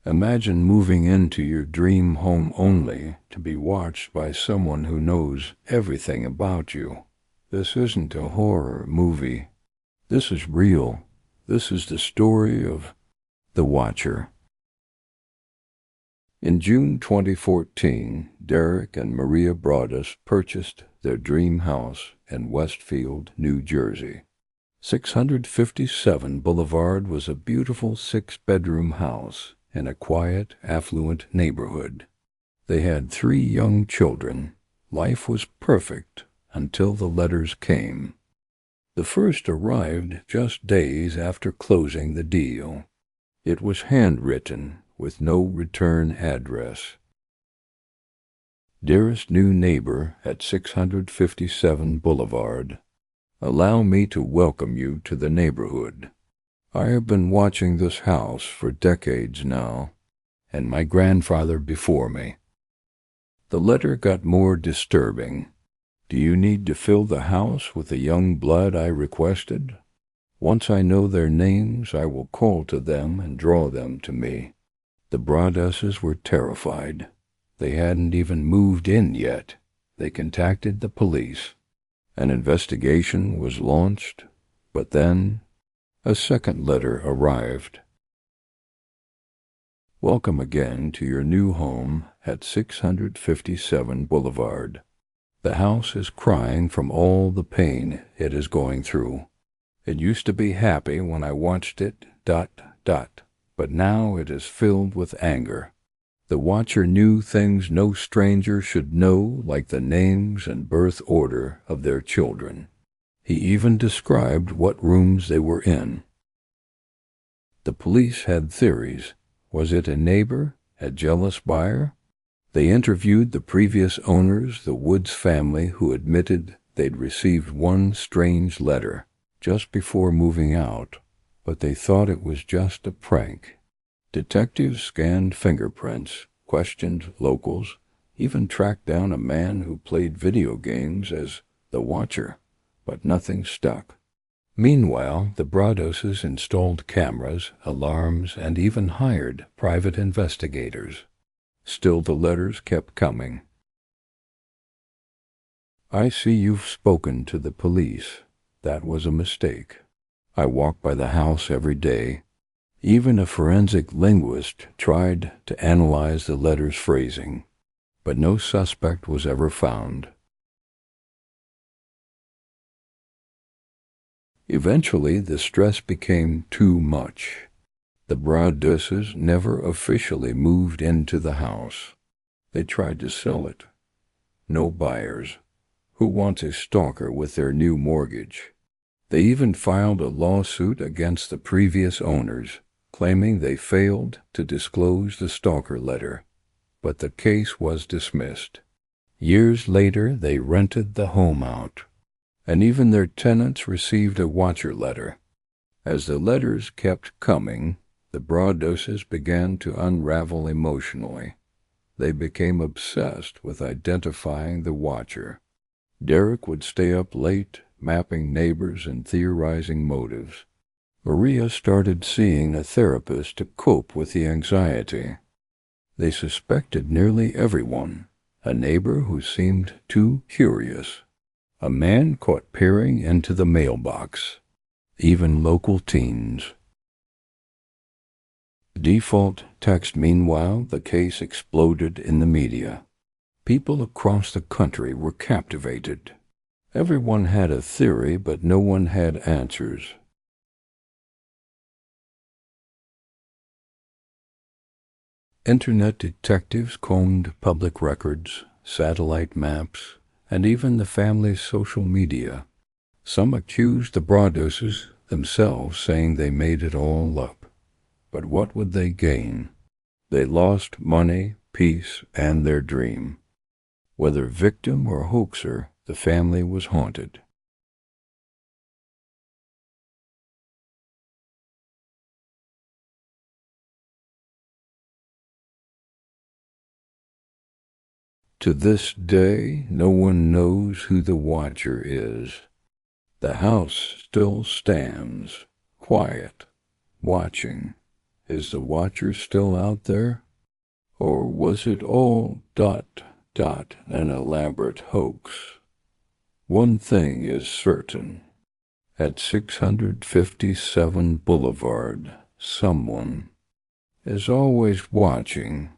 Imagine moving into your dream home only to be watched by someone who knows everything about you. This isn't a horror movie. This is real. This is the story of The Watcher. In June 2014, Derek and Maria Broaddus purchased their dream house in Westfield, New Jersey. 657 Boulevard was a beautiful 6-bedroom house in a quiet, affluent neighborhood. They had 3 young children. Life was perfect until the letters came. The first arrived just days after closing the deal. It was handwritten with no return address. Dearest new neighbor at 657 Boulevard, allow me to welcome you to the neighborhood. I have been watching this house for decades now, and my grandfather before me. The letter got more disturbing. Do you need to fill the house with the young blood I requested? Once I know their names, I will call to them and draw them to me. The Broaddusses were terrified. They hadn't even moved in yet. They contacted the police. An investigation was launched, but then a second letter arrived. Welcome again to your new home at 657 Boulevard. The house is crying from all the pain it is going through. It used to be happy when I watched it, but now it is filled with anger. The watcher knew things no stranger should know, like the names and birth order of their children. He even described what rooms they were in. The police had theories. Was it a neighbor, a jealous buyer? They interviewed the previous owners, the Woods family, who admitted they'd received one strange letter just before moving out, but they thought it was just a prank. Detectives scanned fingerprints, questioned locals, even tracked down a man who played video games as the Watcher, but nothing stuck. Meanwhile, the Broaddusses installed cameras, alarms, and even hired private investigators. Still the letters kept coming. I see you've spoken to the police. That was a mistake. I walk by the house every day. Even a forensic linguist tried to analyze the letter's phrasing, but no suspect was ever found. Eventually, the stress became too much. The Broaddusses never officially moved into the house. They tried to sell it. No buyers. Who wants a stalker with their new mortgage? They even filed a lawsuit against the previous owners, claiming they failed to disclose the stalker letter, but the case was dismissed. Years later, they rented the home out, and even their tenants received a Watcher letter. As the letters kept coming, the Broaddusses began to unravel emotionally. They became obsessed with identifying the Watcher. Derek would stay up late, mapping neighbors and theorizing motives. Maria started seeing a therapist to cope with the anxiety. They suspected nearly everyone. A neighbor who seemed too curious. A man caught peering into the mailbox. Even local teens. Default text. Meanwhile, the case exploded in the media. People across the country were captivated. Everyone had a theory, but no one had answers. Internet detectives combed public records, satellite maps, and even the family's social media. Some accused the Broaddusses themselves, saying they made it all up. But what would they gain? They lost money, peace, and their dream. Whether victim or hoaxer, the family was haunted. To this day, no one knows who the Watcher is. The house still stands, quiet, watching, Is the watcher still out there? Or was it all ... an elaborate hoax? One thing is certain. At 657 Boulevard, someone is always watching